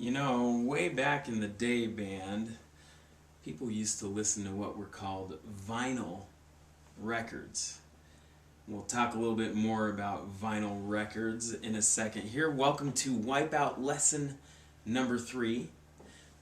You know, way back in the day, band, people used to listen to what were called vinyl records. We'll talk a little bit more about vinyl records in a second here. Welcome to Wipeout lesson number 3.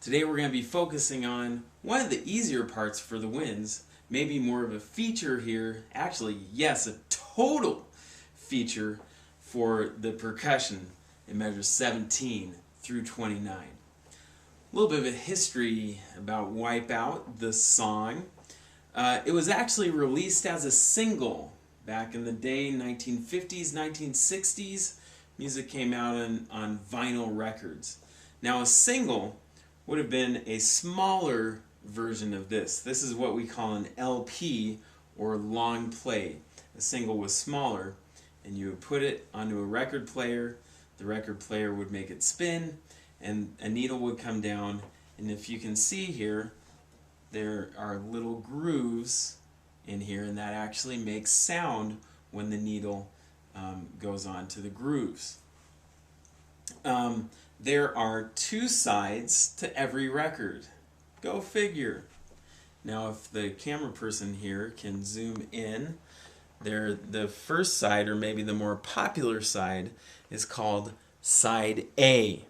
Today we're going to be focusing on one of the easier parts for the winds, maybe more of a feature here. Actually, yes, a total feature for the percussion in measures 17 through 29. A little bit of a history about Wipeout, the song. It was actually released as a single back in the day, 1950s, 1960s. Music came out on vinyl records. Now a single would have been a smaller version of this. This is what we call an LP, or long play. A single was smaller, and you would put it onto a record player. The record player would make it spin, and a needle would come down. And if you can see here, there are little grooves in here, and that actually makes sound when the needle goes on to the grooves. There are 2 sides to every record. Go figure. Now if the camera person here can zoom in, the first side, or maybe the more popular side, is called side A.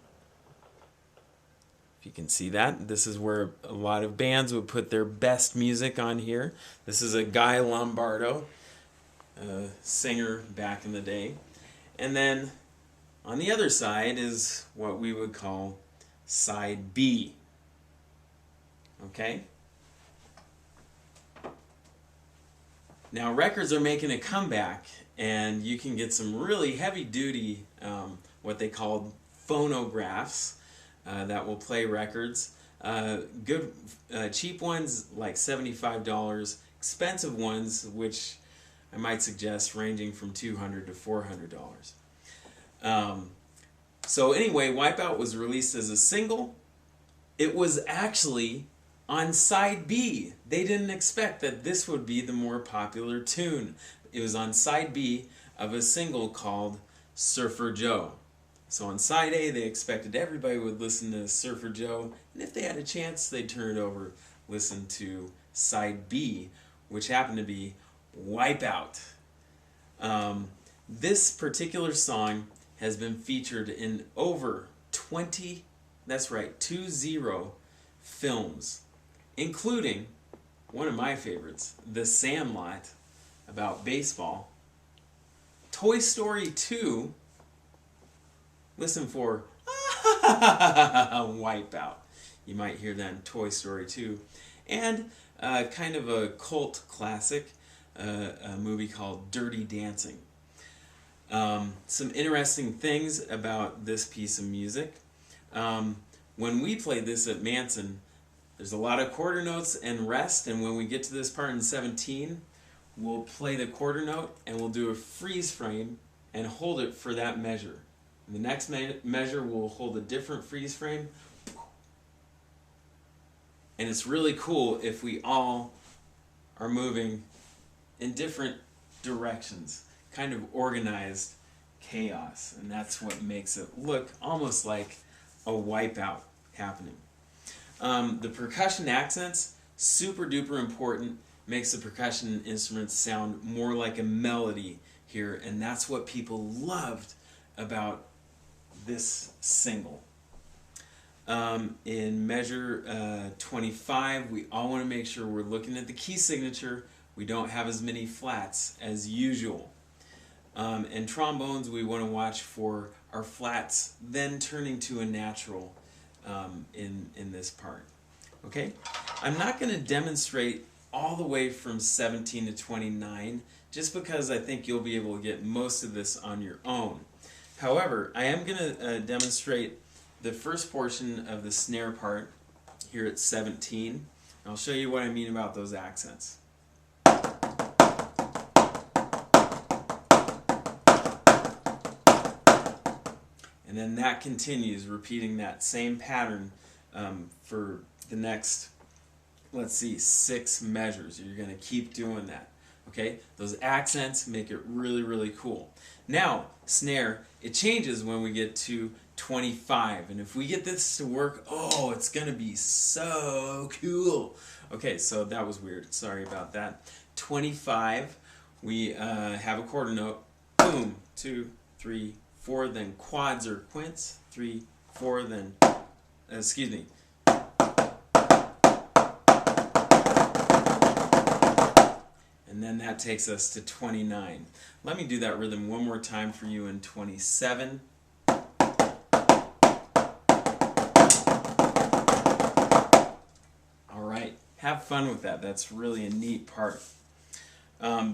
If you can see that, this is where a lot of bands would put their best music on here. This is a Guy Lombardo, a singer back in the day. And then on the other side is what we would call side B. Okay? Now records are making a comeback, and you can get some really heavy-duty, what they call phonographs, that will play records. Good, cheap ones like $75, expensive ones, which I might suggest ranging from $200 to $400. So anyway, Wipeout was released as a single. It was actually on side B. They didn't expect that this would be the more popular tune. It was on side B of a single called Surfer Joe. So on side A, they expected everybody would listen to Surfer Joe, and if they had a chance, they'd turn it over, listen to side B, which happened to be Wipeout. This particular song has been featured in over 20, that's right, 20 films, including one of my favorites, The Sandlot, about baseball, Toy Story 2, listen for Wipeout. You might hear that in Toy Story 2. And kind of a cult classic, a movie called Dirty Dancing. Some interesting things about this piece of music. When we play this at Manson, there's a lot of quarter notes and rest, and when we get to this part in 17, we'll play the quarter note and we'll do a freeze frame and hold it for that measure. In the next measure, we'll hold a different freeze frame. And it's really cool if we all are moving in different directions, kind of organized chaos. And that's what makes it look almost like a Wipeout happening. The percussion accents, super duper important, makes the percussion instruments sound more like a melody here, and that's what people loved about this single. In measure 25, we all want to make sure we're looking at the key signature. We don't have as many flats as usual. And trombones, we want to watch for our flats then turning to a natural in this part. Okay? I'm not going to demonstrate all the way from 17 to 29 just because I think you'll be able to get most of this on your own. However, I am going to demonstrate the first portion of the snare part here at 17. I'll show you what I mean about those accents. And then that continues, repeating that same pattern for the next, let's see, 6 measures. You're going to keep doing that. Okay? Those accents make it really, really cool. Now, snare, it changes when we get to 25. And if we get this to work, oh, it's going to be so cool. Okay, so that was weird. Sorry about that. 25, we have a quarter note. Boom, 2, 3, 4, then quads or quints. 3, 4, then, excuse me. And then that takes us to 29. Let me do that rhythm one more time for you in 27. Have fun with that. That's really a neat part.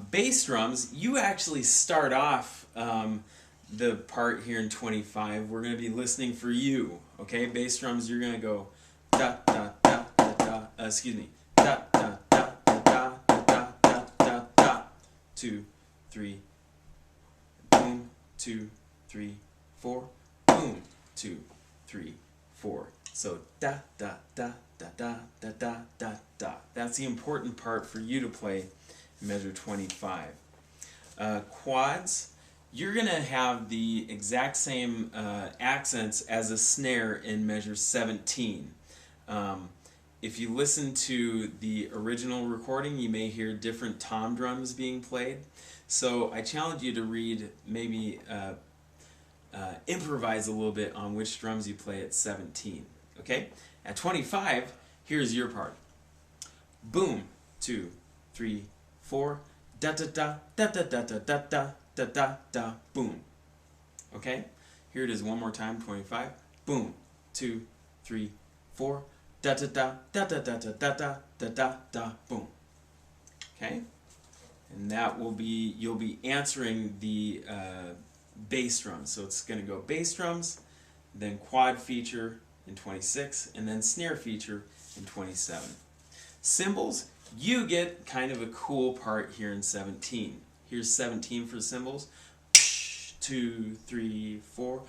Bass drums, you actually start off the part here in 25. We're going to be listening for you. Okay, bass drums, you're going to go da da da da da. Excuse me, da da da da da da da da da. 2, 3. Boom. 2, 3, 4. Boom. 2, 3, 4. So da da da da da da da da da. That's the important part for you to play in measure 25. Quads, you're going to have the exact same accents as a snare in measure 17. If you listen to the original recording, you may hear different tom drums being played. So I challenge you to read, maybe improvise a little bit on which drums you play at 17. Okay? At 25, here's your part. Boom, 2, 3, 4, da da da da da da da da da da da da, boom. Okay? Here it is one more time, 25. Boom, 2, 3, 4, da da da da da da da da da da da da, boom. Okay? And that will be, you'll be answering the bass drums. So it's going to go bass drums, then quad feature in 26, and then snare feature in 27. Cymbals, you get kind of a cool part here in 17. Here's 17 for cymbals. 2, 3, 4.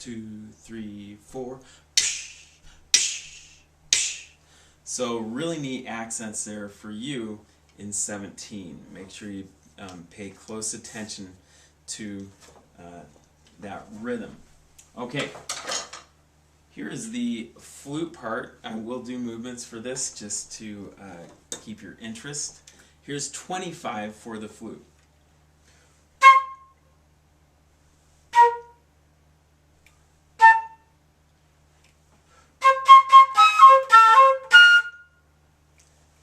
2, 3, 4. So really neat accents there for you in 17. Make sure you pay close attention to that rhythm. Okay, here is the flute part. I will do movements for this just to keep your interest. Here's 25 for the flute.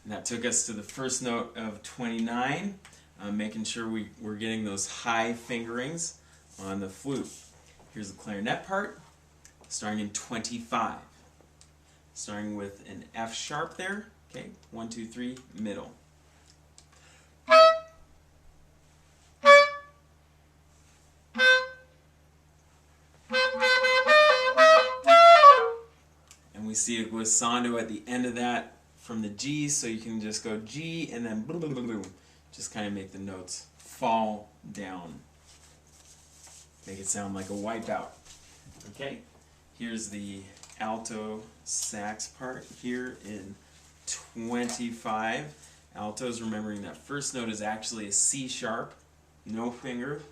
And that took us to the first note of 29, making sure we're getting those high fingerings on the flute. Here's the clarinet part, starting in 25. Starting with an F sharp there. Okay, 1, 2, 3, middle. And we see a glissando at the end of that from the G, so you can just go G and then boom, boom, boom, boom. Just kind of make the notes fall down. Make it sound like a wipeout. Okay, here's the alto sax part here in 25. Altos, remembering that first note is actually a C sharp, no finger.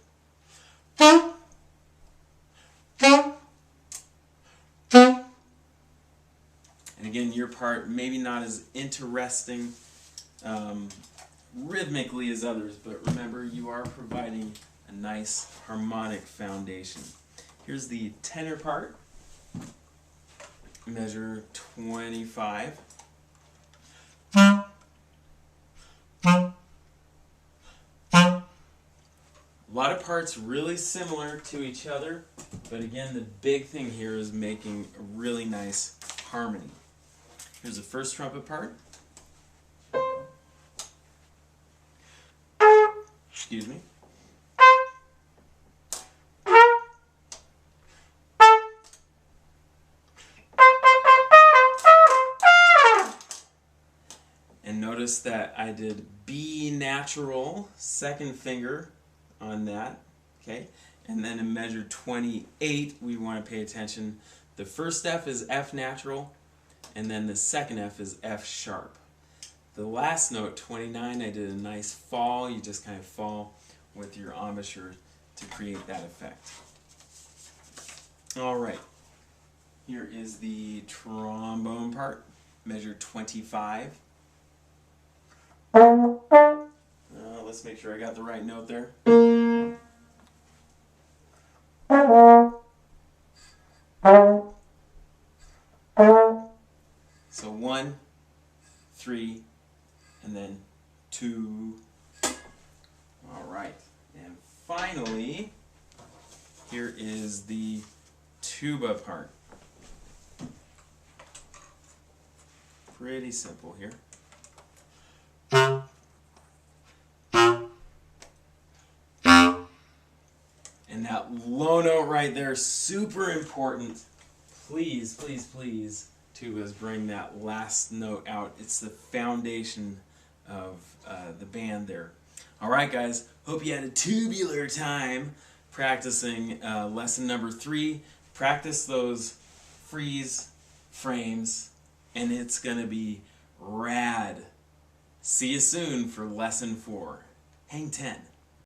And again, your part maybe not as interesting rhythmically as others, but remember, you are providing a nice harmonic foundation. Here's the tenor part, measure 25. A lot of parts really similar to each other, but again, the big thing here is making a really nice harmony. Here's the first trumpet part. Excuse me. And notice that I did B natural, second finger on that, okay? And then in measure 28, we want to pay attention. The first F is F natural, and then the second F is F sharp. The last note, 29, I did a nice fall. You just kind of fall with your embouchure to create that effect. All right, here is the trombone part, measure 25. Let's make sure I got the right note there. So 1, 3, and then 2. All right, and finally, here is the tuba part. Pretty simple here. And that low note right there, super important. Please, please, please, tubas, bring that last note out. It's the foundation of the band there. All right, guys, hope you had a tubular time practicing lesson number 3. Practice those freeze frames, and it's going to be rad. See you soon for lesson 4. Hang 10.